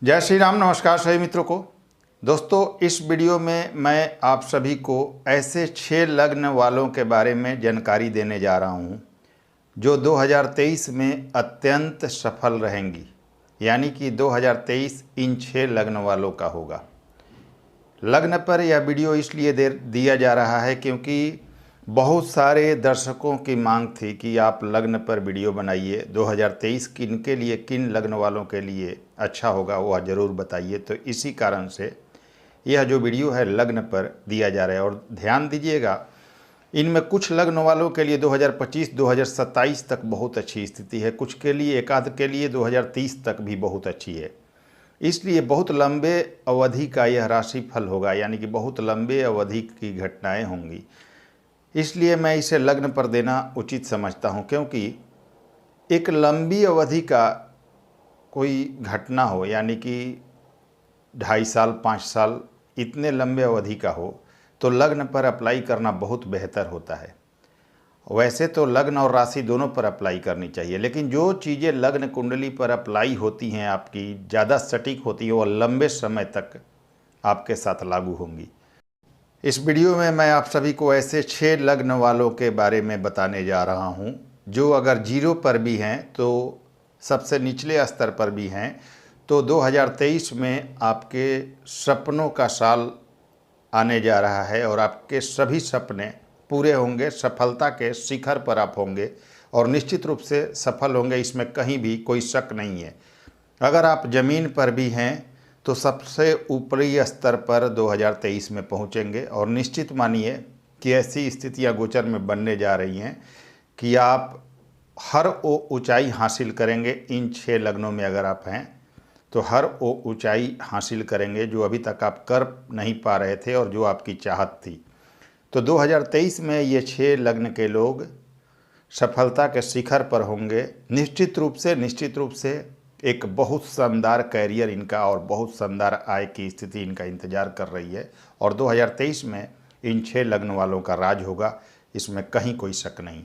जय श्री राम। नमस्कार सभी मित्रों को। दोस्तों, इस वीडियो में मैं आप सभी को ऐसे 6 लग्न वालों के बारे में जानकारी देने जा रहा हूं जो 2023 में अत्यंत सफल रहेंगी। यानी कि 2023 इन 6 लग्न वालों का होगा। लग्न पर यह वीडियो इसलिए दिया जा रहा है क्योंकि बहुत सारे दर्शकों की मांग थी कि आप लग्न पर वीडियो बनाइए। 2023 किन के लिए, किन लग्न वालों के लिए अच्छा होगा वह ज़रूर बताइए। तो इसी कारण से यह जो वीडियो है लग्न पर दिया जा रहा है। और ध्यान दीजिएगा, इनमें कुछ लग्न वालों के लिए 2025-2027 तक बहुत अच्छी स्थिति है, कुछ के लिए, एक आध के लिए 2030 तक भी बहुत अच्छी है। इसलिए बहुत लंबे अवधि का यह राशिफल होगा, यानी कि बहुत लंबे अवधि की घटनाएं होंगी। इसलिए मैं इसे लग्न पर देना उचित समझता हूं, क्योंकि एक लंबी अवधि का कोई घटना हो, यानी कि 2.5 साल 5 साल इतने लंबे अवधि का हो, तो लग्न पर अप्लाई करना बहुत बेहतर होता है। वैसे तो लग्न और राशि दोनों पर अप्लाई करनी चाहिए, लेकिन जो चीज़ें लग्न कुंडली पर अप्लाई होती हैं, आपकी ज़्यादा सटीक होती है, वो लंबे समय तक आपके साथ लागू होंगी। इस वीडियो में मैं आप सभी को ऐसे 6 लग्न वालों के बारे में बताने जा रहा हूं जो अगर जीरो पर भी हैं, तो सबसे निचले स्तर पर भी हैं, तो 2023 में आपके सपनों का साल आने जा रहा है और आपके सभी सपने पूरे होंगे। सफलता के शिखर पर आप होंगे और निश्चित रूप से सफल होंगे, इसमें कहीं भी कोई शक नहीं है। अगर आप ज़मीन पर भी हैं तो सबसे ऊपरी स्तर पर 2023 में पहुंचेंगे। और निश्चित मानिए कि ऐसी स्थितियां गोचर में बनने जा रही हैं कि आप हर वो ऊंचाई हासिल करेंगे। इन 6 लग्नों में अगर आप हैं तो हर वो ऊंचाई हासिल करेंगे जो अभी तक आप कर नहीं पा रहे थे और जो आपकी चाहत थी। तो 2023 में ये 6 लग्न के लोग सफलता के शिखर पर होंगे। निश्चित रूप से एक बहुत शानदार कैरियर इनका और बहुत शानदार आय की स्थिति इनका इंतजार कर रही है। और 2023 में इन 6 लग्न वालों का राज होगा, इसमें कहीं कोई शक नहीं।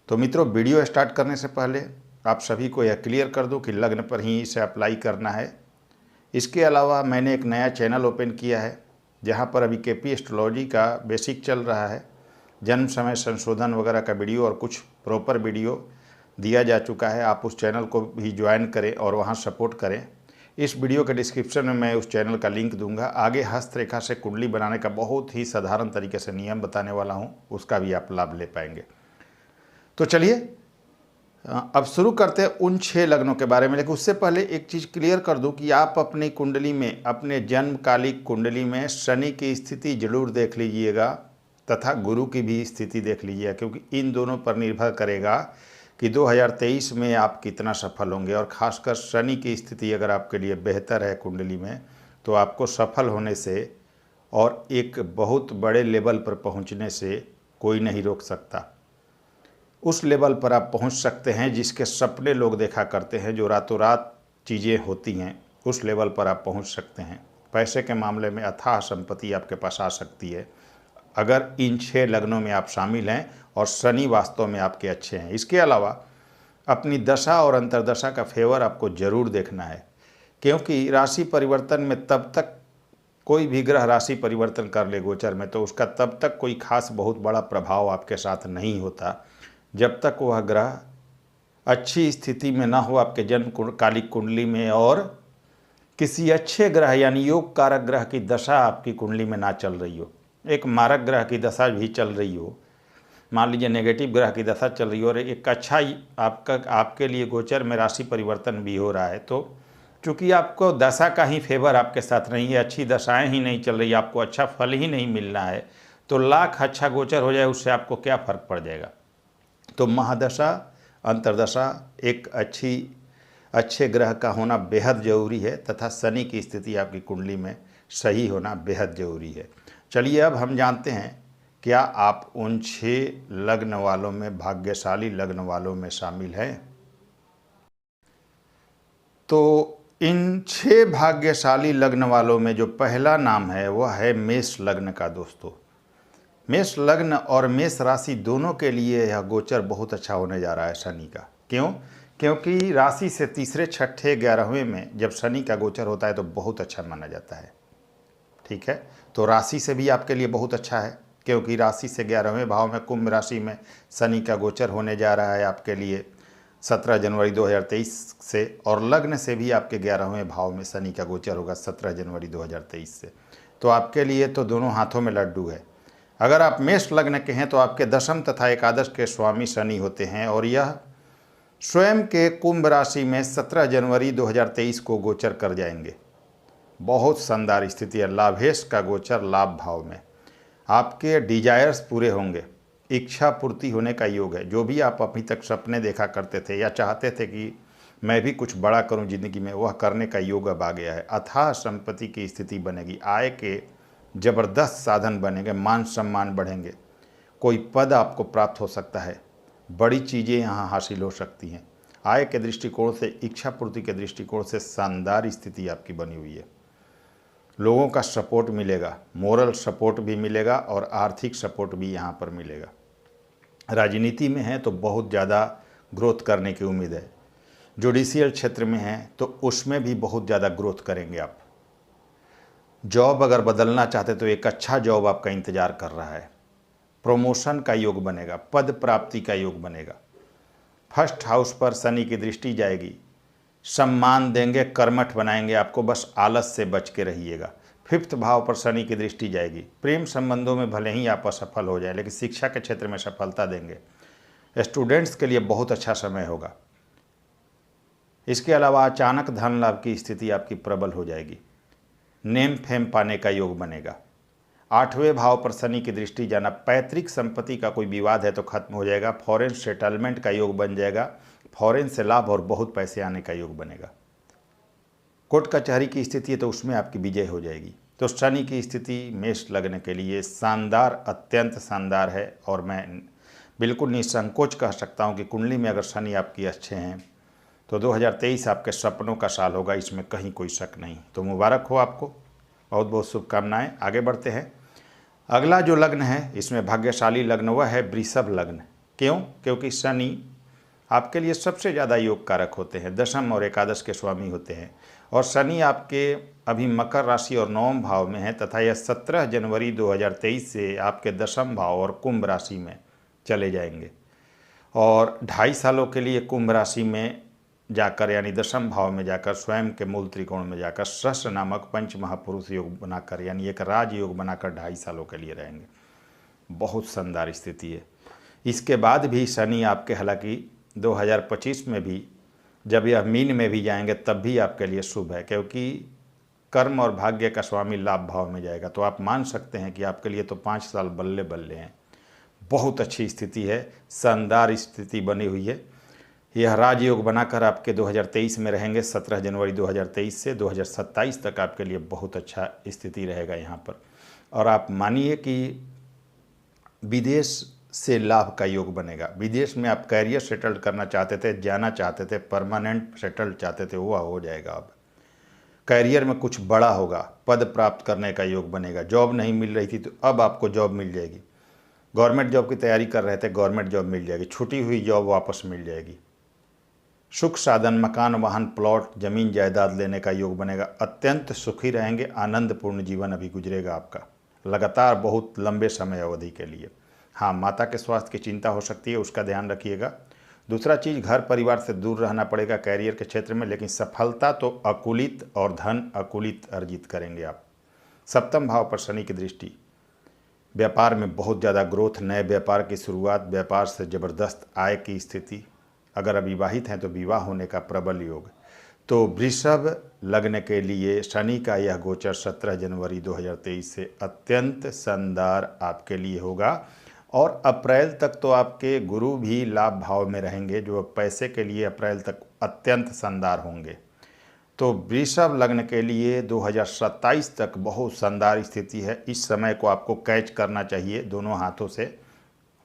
तो मित्रों, वीडियो स्टार्ट करने से पहले आप सभी को यह क्लियर कर दूं कि लग्न पर ही इसे अप्लाई करना है। इसके अलावा मैंने एक नया चैनल ओपन किया है जहां पर अभी केपी एस्ट्रोलॉजी का बेसिक चल रहा है। जन्म समय संशोधन वगैरह का वीडियो और कुछ प्रॉपर वीडियो दिया जा चुका है। आप उस चैनल को भी ज्वाइन करें और वहां सपोर्ट करें। इस वीडियो के डिस्क्रिप्शन में मैं उस चैनल का लिंक दूंगा। आगे हस्तरेखा से कुंडली बनाने का बहुत ही साधारण तरीके से नियम बताने वाला हूं, उसका भी आप लाभ ले पाएंगे। तो चलिए अब शुरू करते हैं उन 6 लग्नों के बारे में। लेकिन उससे पहले एक चीज़ क्लियर कर दूं कि आप अपनी कुंडली में, अपने जन्मकालिक कुंडली में शनि की स्थिति जरूर देख लीजिएगा तथा गुरु की भी स्थिति देख लीजिएगा, क्योंकि इन दोनों पर निर्भर करेगा कि 2023 में आप कितना सफल होंगे। और ख़ासकर शनि की स्थिति अगर आपके लिए बेहतर है कुंडली में, तो आपको सफल होने से और एक बहुत बड़े लेवल पर पहुंचने से कोई नहीं रोक सकता। उस लेवल पर आप पहुंच सकते हैं जिसके सपने लोग देखा करते हैं, जो रातों रात चीज़ें होती हैं, उस लेवल पर आप पहुंच सकते हैं। पैसे के मामले में अथाह संपत्ति आपके पास आ सकती है अगर इन 6 लग्नों में आप शामिल हैं और शनि वास्तव में आपके अच्छे हैं। इसके अलावा अपनी दशा और अंतर्दशा का फेवर आपको जरूर देखना है, क्योंकि राशि परिवर्तन में तब तक कोई भी ग्रह राशि परिवर्तन कर ले गोचर में, तो उसका तब तक कोई खास बहुत बड़ा प्रभाव आपके साथ नहीं होता जब तक वह ग्रह अच्छी स्थिति में ना हो आपके जन्म कालिक कुंडली में और किसी अच्छे ग्रह यानी योग कारक ग्रह की दशा आपकी कुंडली में ना चल रही हो। एक मारक ग्रह की दशा भी चल रही हो, मान लीजिए नेगेटिव ग्रह की दशा चल रही हो, और एक अच्छा आपके लिए गोचर में राशि परिवर्तन भी हो रहा है, तो चूँकि आपको दशा का ही फेवर आपके साथ नहीं है, अच्छी दशाएं ही नहीं चल रही, आपको अच्छा फल ही नहीं मिलना है, तो लाख अच्छा गोचर हो जाए उससे आपको क्या फ़र्क पड़ जाएगा। तो महादशा अंतर्दशा एक अच्छे ग्रह का होना बेहद ज़रूरी है तथा शनि की स्थिति आपकी कुंडली में सही होना बेहद ज़रूरी है। चलिए अब हम जानते हैं क्या आप उन 6 लग्न वालों में, भाग्यशाली लग्न वालों में शामिल हैं। तो इन 6 भाग्यशाली लग्न वालों में जो पहला नाम है वह है मेष लग्न का। दोस्तों, मेष लग्न और मेष राशि दोनों के लिए यह गोचर बहुत अच्छा होने जा रहा है शनि का। क्यों? क्योंकि राशि से तीसरे, छठे, 11वें में जब शनि का गोचर होता है तो बहुत अच्छा माना जाता है। ठीक है, तो राशि से भी आपके लिए बहुत अच्छा है, क्योंकि राशि से 11वें भाव में कुंभ राशि में शनि का गोचर होने जा रहा है आपके लिए 17 जनवरी 2023 से, और लग्न से भी आपके 11वें भाव में शनि का गोचर होगा 17 जनवरी 2023 से। तो आपके लिए तो दोनों हाथों में लड्डू है। अगर आप मेष लग्न के हैं तो आपके दशम तथा एकादश के स्वामी शनि होते हैं, और यह स्वयं के कुंभ राशि में 17 जनवरी 2023 को गोचर कर जाएंगे। बहुत शानदार स्थिति है। लाभेश का गोचर लाभ भाव में, आपके डिजायर्स पूरे होंगे, इच्छा पूर्ति होने का योग है। जो भी आप अभी तक सपने देखा करते थे या चाहते थे कि मैं भी कुछ बड़ा करूं ज़िंदगी में, वह करने का योग अब आ गया है। अथाह संपत्ति की स्थिति बनेगी, आय के ज़बरदस्त साधन बनेंगे, मान सम्मान बढ़ेंगे, कोई पद आपको प्राप्त हो सकता है, बड़ी चीज़ें यहाँ हासिल हो सकती हैं। आय के दृष्टिकोण से, इच्छा पूर्ति के दृष्टिकोण से शानदार स्थिति आपकी बनी हुई है। लोगों का सपोर्ट मिलेगा, मोरल सपोर्ट भी मिलेगा और आर्थिक सपोर्ट भी यहाँ पर मिलेगा। राजनीति में है तो बहुत ज़्यादा ग्रोथ करने की उम्मीद है। जुडिशियल क्षेत्र में हैं तो उसमें भी बहुत ज़्यादा ग्रोथ करेंगे आप। जॉब अगर बदलना चाहते तो एक अच्छा जॉब आपका इंतज़ार कर रहा है। प्रमोशन का योग बनेगा, पद प्राप्ति का योग बनेगा। फर्स्ट हाउस पर शनि की दृष्टि जाएगी, सम्मान देंगे, कर्मठ बनाएंगे आपको, बस आलस से बच के रहिएगा। फिफ्थ भाव पर शनि की दृष्टि जाएगी। प्रेम संबंधों में भले ही आप असफल हो जाए, लेकिन शिक्षा के क्षेत्र में सफलता देंगे। स्टूडेंट्स के लिए बहुत अच्छा समय होगा। इसके अलावा अचानक धन लाभ की स्थिति आपकी प्रबल हो जाएगी। नेम फेम पाने का योग बनेगा। 8वें भाव पर शनि की दृष्टि जाना, पैतृक संपत्ति का कोई विवाद है तो खत्म हो जाएगा। फॉरेन सेटलमेंट का योग बन जाएगा, फॉरेन से लाभ और बहुत पैसे आने का योग बनेगा। कोर्ट कचहरी की स्थिति है तो उसमें आपकी विजय हो जाएगी। तो शनि की स्थिति मेष लग्न के लिए शानदार, अत्यंत शानदार है, और मैं बिल्कुल निसंकोच कह सकता हूं कि कुंडली में अगर शनि आपकी अच्छे हैं तो 2023 आपके सपनों का साल होगा, इसमें कहीं कोई शक नहीं। तो मुबारक हो आपको, बहुत बहुत शुभकामनाएं। आगे बढ़ते हैं। अगला जो लग्न है इसमें भाग्यशाली लग्न वह है वृषभ लग्न। क्यों? क्योंकि शनि आपके लिए सबसे ज़्यादा योग कारक होते हैं, दशम और एकादश के स्वामी होते हैं, और शनि आपके अभी मकर राशि और 9वें भाव में है, तथा यह 17 जनवरी 2023 से आपके दशम भाव और कुंभ राशि में चले जाएंगे, और 2.5 सालों के लिए कुंभ राशि में जाकर, यानी दशम भाव में जाकर, स्वयं के मूल त्रिकोण में जाकर सहस्र नामक पंच महापुरुष योग बनाकर, यानी एक राज योग बनाकर 2.5 सालों के लिए रहेंगे। बहुत शानदार स्थिति है। इसके बाद भी शनि आपके, हालांकि 2025 में भी जब यह मीन में भी जाएंगे तब भी आपके लिए शुभ है, क्योंकि कर्म और भाग्य का स्वामी लाभ भाव में जाएगा। तो आप मान सकते हैं कि आपके लिए तो 5 साल बल्ले बल्ले हैं। बहुत अच्छी स्थिति है, शानदार स्थिति बनी हुई है। यह राजयोग बनाकर आपके 2023 में रहेंगे। 17 जनवरी 2023 से 2027 तक आपके लिए बहुत अच्छा स्थिति रहेगा यहाँ पर। और आप मानिए कि विदेश से लाभ का योग बनेगा। विदेश में आप कैरियर सेटल करना चाहते थे, जाना चाहते थे, परमानेंट सेटल चाहते थे, वो हो जाएगा। अब कैरियर में कुछ बड़ा होगा, पद प्राप्त करने का योग बनेगा। जॉब नहीं मिल रही थी तो अब आपको जॉब मिल जाएगी। गवर्नमेंट जॉब की तैयारी कर रहे थे, गवर्नमेंट जॉब मिल जाएगी। छूटी हुई जॉब वापस मिल जाएगी। सुख साधन, मकान, वाहन, प्लॉट, जमीन जायदाद लेने का योग बनेगा। अत्यंत सुखी रहेंगे, आनंदपूर्ण जीवन अभी गुजरेगा आपका, लगातार बहुत लंबे समय अवधि के लिए। हाँ, माता के स्वास्थ्य की चिंता हो सकती है, उसका ध्यान रखिएगा। दूसरा चीज़, घर परिवार से दूर रहना पड़ेगा कैरियर के क्षेत्र में, लेकिन सफलता तो अकुलित और धन अकुलित अर्जित करेंगे आप। सप्तम भाव पर शनि की दृष्टि, व्यापार में बहुत ज़्यादा ग्रोथ, नए व्यापार की शुरुआत, व्यापार से ज़बरदस्त आय की स्थिति। अगर अविवाहित हैं तो विवाह होने का प्रबल योग। तो वृषभ लग्न के लिए शनि का यह गोचर 17 जनवरी 2023 से अत्यंत शानदार आपके लिए होगा। और अप्रैल तक तो आपके गुरु भी लाभ भाव में रहेंगे, जो पैसे के लिए अप्रैल तक अत्यंत शानदार होंगे। तो वृषभ लग्न के लिए 2027 तक बहुत शानदार स्थिति है। इस समय को आपको कैच करना चाहिए दोनों हाथों से,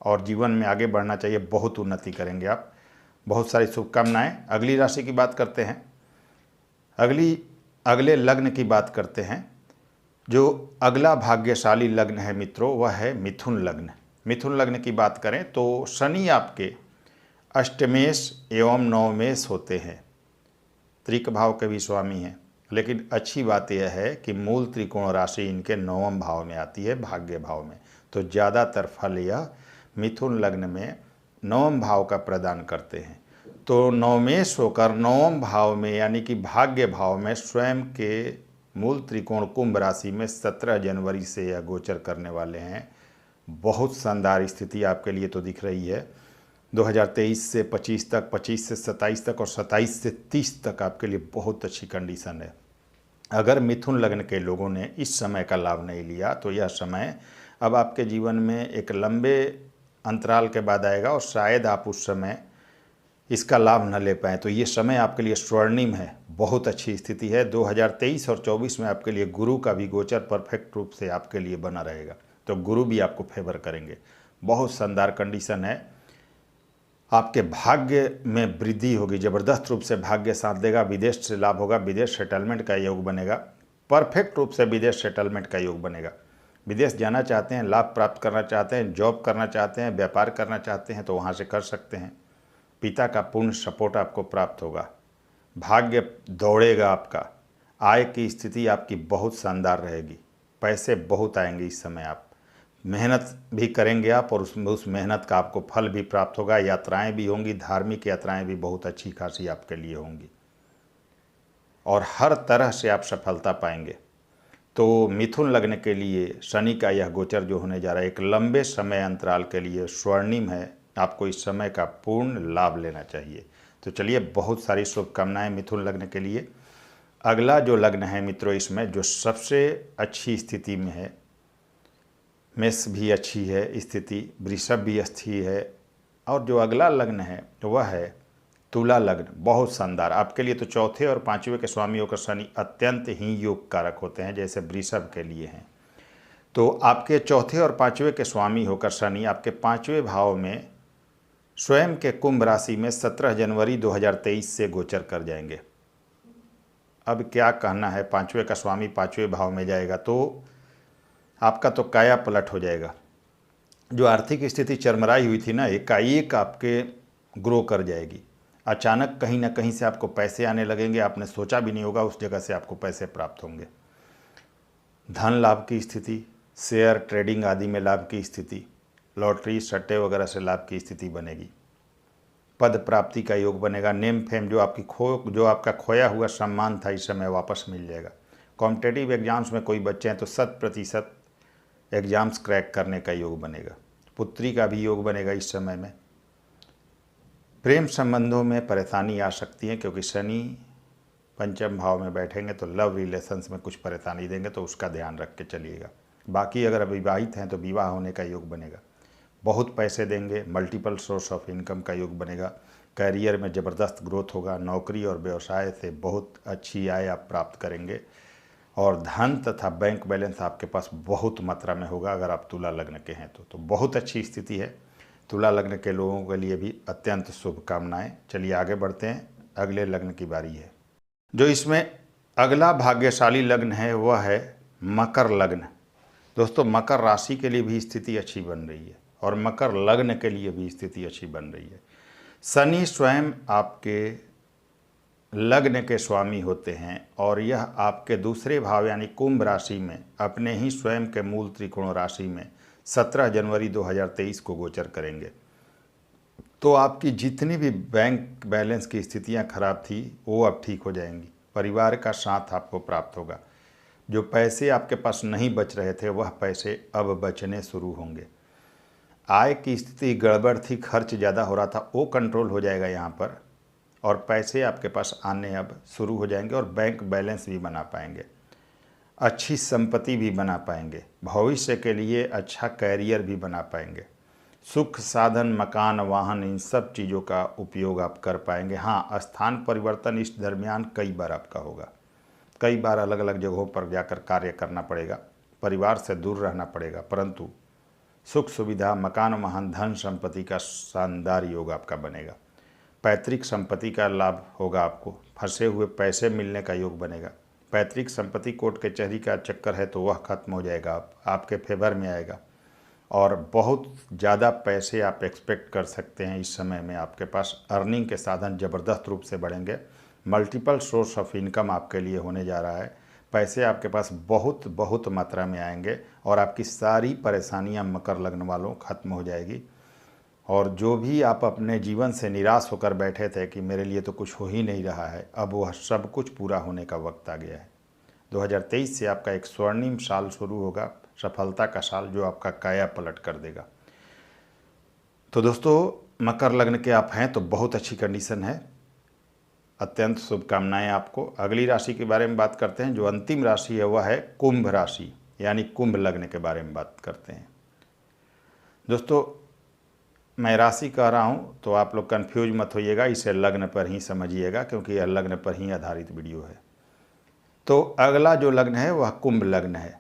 और जीवन में आगे बढ़ना चाहिए। बहुत उन्नति करेंगे आप। बहुत सारी शुभकामनाएं। अगली राशि की बात करते हैं, अगले लग्न की बात करते हैं। जो अगला भाग्यशाली लग्न है मित्रों, वह है मिथुन लग्न। मिथुन लग्न की बात करें तो शनि आपके अष्टमेश एवं नवमेश होते हैं, त्रिक भाव के भी स्वामी हैं। लेकिन अच्छी बात यह है कि मूल त्रिकोण राशि इनके नवम भाव में आती है, भाग्य भाव में, तो ज़्यादातर फल यह मिथुन लग्न में नवम भाव का प्रदान करते हैं। तो नवमेश होकर नवम भाव में यानी कि भाग्य भाव में स्वयं के मूल त्रिकोण कुंभ राशि में 17 जनवरी से यह गोचर करने वाले हैं। बहुत शानदार स्थिति आपके लिए तो दिख रही है। 2023 से 25 तक, 25 से 27 तक और 27 से 30 तक आपके लिए बहुत अच्छी कंडीशन है। अगर मिथुन लग्न के लोगों ने इस समय का लाभ नहीं लिया तो यह समय अब आपके जीवन में एक लंबे अंतराल के बाद आएगा और शायद आप उस समय इसका लाभ न ले पाएँ। तो ये समय आपके लिए स्वर्णिम है, बहुत अच्छी स्थिति है। 2023 और 24 में आपके लिए गुरु का भी गोचर परफेक्ट रूप से आपके लिए बना रहेगा, तो गुरु भी आपको फेवर करेंगे। बहुत शानदार कंडीशन है। आपके भाग्य में वृद्धि होगी, ज़बरदस्त रूप से भाग्य साथ देगा। विदेश से लाभ होगा, विदेश सेटलमेंट का योग बनेगा, परफेक्ट रूप से विदेश सेटलमेंट का योग बनेगा। विदेश जाना चाहते हैं, लाभ प्राप्त करना चाहते हैं, जॉब करना चाहते हैं, व्यापार करना चाहते हैं तो वहाँ से कर सकते हैं। पिता का पूर्ण सपोर्ट आपको प्राप्त होगा, भाग्य दौड़ेगा आपका, आय की स्थिति आपकी बहुत शानदार रहेगी, पैसे बहुत आएंगे इस समय। आप मेहनत भी करेंगे आप और उस मेहनत का आपको फल भी प्राप्त होगा। यात्राएं भी होंगी, धार्मिक यात्राएं भी बहुत अच्छी खासी आपके लिए होंगी और हर तरह से आप सफलता पाएंगे। तो मिथुन लग्न के लिए शनि का यह गोचर जो होने जा रहा है एक लंबे समय अंतराल के लिए स्वर्णिम है। आपको इस समय का पूर्ण लाभ लेना चाहिए। तो चलिए, बहुत सारी शुभकामनाएं मिथुन लग्न के लिए। अगला जो लग्न है मित्रों, इसमें जो सबसे अच्छी स्थिति में है, मेष भी अच्छी है स्थिति, वृषभ भी अच्छी है, और जो अगला लग्न है वह है तुला लग्न। बहुत शानदार आपके लिए। तो चौथे और पांचवें के स्वामी होकर शनि अत्यंत ही योग कारक होते हैं, जैसे वृषभ के लिए हैं। तो आपके चौथे और पांचवें के स्वामी होकर शनि आपके पांचवें भाव में स्वयं के कुंभ राशि में 17 जनवरी 2023 से गोचर कर जाएंगे। अब क्या कहना है, पांचवें का स्वामी पांचवें भाव में जाएगा तो आपका तो काया पलट हो जाएगा। जो आर्थिक स्थिति चरमराई हुई थी ना, एकाएक आपके ग्रो कर जाएगी। अचानक कहीं ना कहीं से आपको पैसे आने लगेंगे, आपने सोचा भी नहीं होगा उस जगह से आपको पैसे प्राप्त होंगे। धन लाभ की स्थिति, शेयर ट्रेडिंग आदि में लाभ की स्थिति, लॉटरी सट्टे वगैरह से लाभ की स्थिति बनेगी। पद प्राप्ति का योग बनेगा। नेम फेम जो आपका खोया हुआ सम्मान था इस समय वापस मिल जाएगा। कॉम्पिटेटिव एग्जाम्स में कोई बच्चे हैं तो 100% एग्ज़ाम्स क्रैक करने का योग बनेगा। पुत्री का भी योग बनेगा इस समय में। प्रेम संबंधों में परेशानी आ सकती है क्योंकि शनि पंचम भाव में बैठेंगे तो लव रिलेशंस में कुछ परेशानी देंगे, तो उसका ध्यान रख के चलिएगा। बाकी अगर अविवाहित हैं तो विवाह होने का योग बनेगा। बहुत पैसे देंगे, मल्टीपल सोर्स ऑफ इनकम का योग बनेगा। करियर में ज़बरदस्त ग्रोथ होगा। नौकरी और व्यवसाय से बहुत अच्छी आय आप प्राप्त करेंगे और धन तथा बैंक बैलेंस आपके पास बहुत मात्रा में होगा अगर आप तुला लग्न के हैं तो बहुत अच्छी स्थिति है। तुला लग्न के लोगों के लिए भी अत्यंत शुभकामनाएं। चलिए आगे बढ़ते हैं, अगले लग्न की बारी है। जो इसमें अगला भाग्यशाली लग्न है वह है मकर लग्न। दोस्तों, मकर राशि के लिए भी स्थिति अच्छी बन रही है और मकर लग्न के लिए भी स्थिति अच्छी बन रही है। शनि स्वयं आपके लग्न के स्वामी होते हैं और यह आपके दूसरे भाव यानी कुंभ राशि में अपने ही स्वयं के मूल त्रिकोण राशि में 17 जनवरी 2023 को गोचर करेंगे। तो आपकी जितनी भी बैंक बैलेंस की स्थितियां खराब थी वो अब ठीक हो जाएंगी। परिवार का साथ आपको प्राप्त होगा। जो पैसे आपके पास नहीं बच रहे थे वह पैसे अब बचने शुरू होंगे। आय की स्थिति गड़बड़ थी, खर्च ज़्यादा हो रहा था, वो कंट्रोल हो जाएगा यहाँ पर और पैसे आपके पास आने अब शुरू हो जाएंगे और बैंक बैलेंस भी बना पाएंगे। अच्छी संपत्ति भी बना पाएंगे। भविष्य के लिए अच्छा कैरियर भी बना पाएंगे। सुख साधन, मकान, वाहन, इन सब चीज़ों का उपयोग आप कर पाएंगे। हाँ, स्थान परिवर्तन इस दरमियान कई बार आपका होगा। कई बार अलग अलग जगहों पर जाकर कार्य करना पड़ेगा, परिवार से दूर रहना पड़ेगा, परंतु सुख सुविधा, मकान, वाहन, धन संपत्ति का शानदार योग आपका बनेगा। पैतृक संपत्ति का लाभ होगा आपको। फंसे हुए पैसे मिलने का योग बनेगा। पैतृक संपत्ति कोर्ट कचहरी का चक्कर है तो वह खत्म हो जाएगा, आपके फेवर में आएगा। और बहुत ज़्यादा पैसे आप एक्सपेक्ट कर सकते हैं। इस समय में आपके पास अर्निंग के साधन ज़बरदस्त रूप से बढ़ेंगे। मल्टीपल सोर्स ऑफ इनकम आपके लिए होने जा रहा है। पैसे आपके पास बहुत बहुत मात्रा में आएंगे और आपकी सारी परेशानियां मकर लग्न वालों ख़त्म हो जाएगी। और जो भी आप अपने जीवन से निराश होकर बैठे थे कि मेरे लिए तो कुछ हो ही नहीं रहा है, अब वह सब कुछ पूरा होने का वक्त आ गया है। 2023 से आपका एक स्वर्णिम साल शुरू होगा, सफलता का साल, जो आपका काया पलट कर देगा। तो दोस्तों, मकर लग्न के आप हैं तो बहुत अच्छी कंडीशन है, अत्यंत शुभकामनाएं आपको। अगली राशि के बारे में बात करते हैं। जो अंतिम राशि है वह है कुंभ राशि, यानी कुंभ लग्न के बारे में बात करते हैं। दोस्तों, मैं राशि कह रहा हूं तो आप लोग कंफ्यूज मत होइएगा, इसे लग्न पर ही समझिएगा क्योंकि यह लग्न पर ही आधारित वीडियो है। तो अगला जो लग्न है वह कुंभ लग्न है।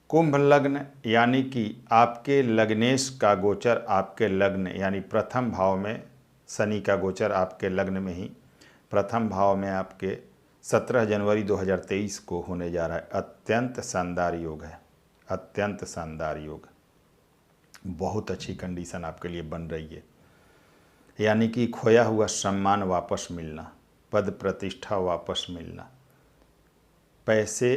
कुंभ लग्न यानी कि आपके लग्नेश का गोचर आपके लग्न यानी प्रथम भाव में, शनि का गोचर आपके लग्न में ही प्रथम भाव में आपके 17 जनवरी 2023 को होने जा रहा है। अत्यंत शानदार योग है, अत्यंत शानदार योग, बहुत अच्छी कंडीशन आपके लिए बन रही है। यानी कि खोया हुआ सम्मान वापस मिलना, पद प्रतिष्ठा वापस मिलना, पैसे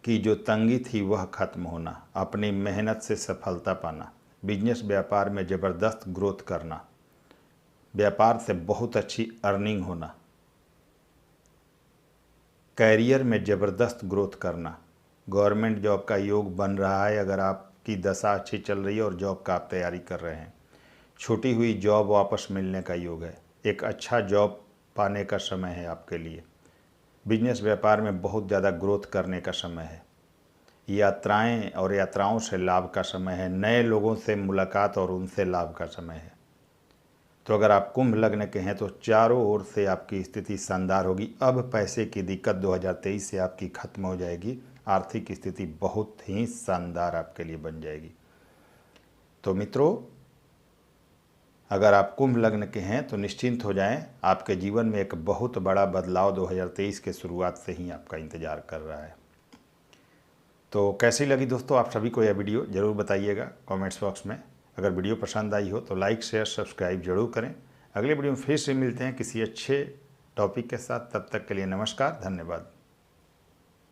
की जो तंगी थी वह खत्म होना, अपनी मेहनत से सफलता पाना, बिजनेस व्यापार में ज़बरदस्त ग्रोथ करना, व्यापार से बहुत अच्छी अर्निंग होना, कैरियर में ज़बरदस्त ग्रोथ करना, गवर्नमेंट जॉब का योग बन रहा है अगर आपकी दशा अच्छी चल रही है और जॉब का आप तैयारी कर रहे हैं। छूटी हुई जॉब वापस मिलने का योग है, एक अच्छा जॉब पाने का समय है आपके लिए। बिजनेस व्यापार में बहुत ज़्यादा ग्रोथ करने का समय है। यात्राएं और यात्राओं से लाभ का समय है। नए लोगों से मुलाकात और उनसे लाभ का समय है। तो अगर आप कुंभ लग्न के हैं तो चारों ओर से आपकी स्थिति शानदार होगी। अब पैसे की दिक्कत 2023 से आपकी खत्म हो जाएगी। आर्थिक स्थिति बहुत ही शानदार आपके लिए बन जाएगी। तो मित्रों, अगर आप कुंभ लग्न के हैं तो निश्चिंत हो जाएं, आपके जीवन में एक बहुत बड़ा बदलाव 2023 के शुरुआत से ही आपका इंतजार कर रहा है। तो कैसी लगी दोस्तों आप सभी को यह वीडियो ज़रूर बताइएगा कमेंट्स बॉक्स में। अगर वीडियो पसंद आई हो तो लाइक शेयर सब्सक्राइब जरूर करें। अगले वीडियो में फिर से मिलते हैं किसी अच्छे टॉपिक के साथ। तब तक के लिए नमस्कार, धन्यवाद।